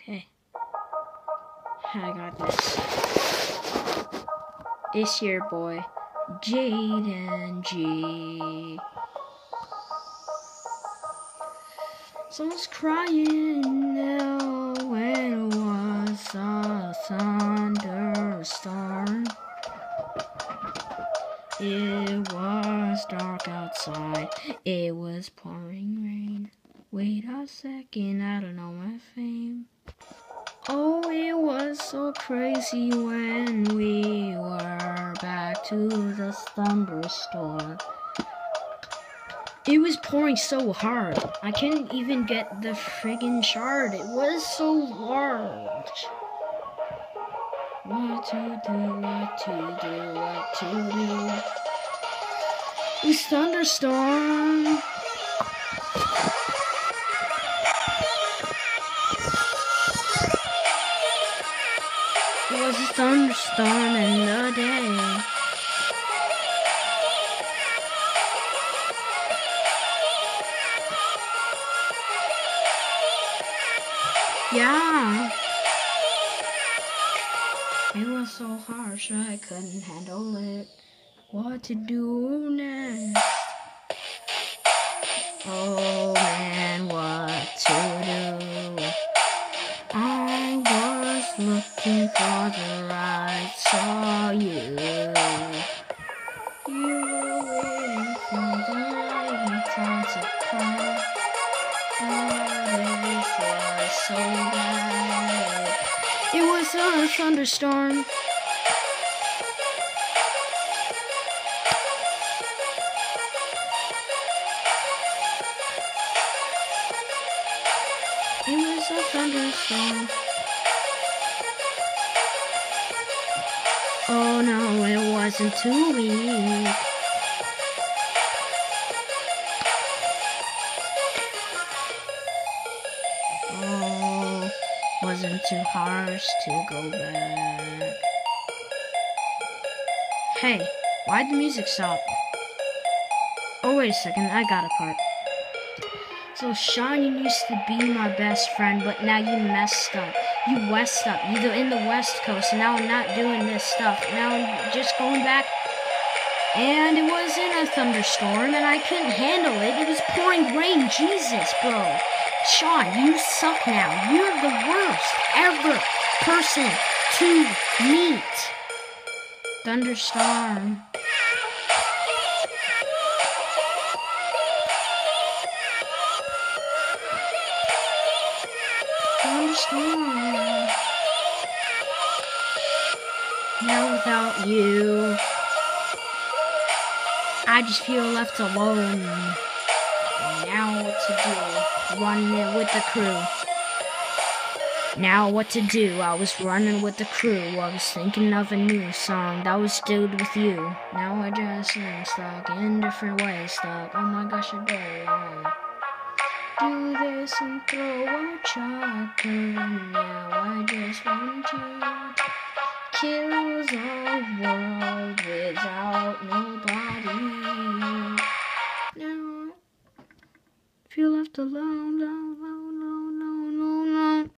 Okay. I got this. It's your boy, Jayden G. Someone's crying now when it was a thunderstorm. It was dark outside. It was pouring rain. Wait a second, I don't know my fame. Oh, it was so crazy when we were back to the thunderstorm. It was pouring so hard. I couldn't even get the friggin' shard. It was so large. What to do, what to do, what to do. It's thunderstorm. It was a thunderstorm in the day. Yeah. It was so harsh I couldn't handle it. What to do next? Oh man, what to do? I was looking for the right, saw you. You were waiting for the right time to come. But it was so bad. It was a thunderstorm. It was a thunderstorm. Oh no, it wasn't too weak. Oh, wasn't too harsh to go back. Hey, why'd the music stop? Oh, wait a second, I got a part. So Sean, you used to be my best friend, but now you messed up. You west up. You're in the West Coast, and now I'm not doing this stuff. Now I'm just going back. And it was in a thunderstorm, and I couldn't handle it. It was pouring rain. Jesus, bro. Sean, you suck now. You're the worst ever person to meet. Thunderstorm. Thunderstorm. Now without you, I just feel left alone. Now what to do? Running with the crew. Now what to do? I was running with the crew. I was thinking of a new song that was still with you. Now I just am stuck in different ways. Stuck. Oh my gosh, I do this and throw a chopper. Now I just want to kill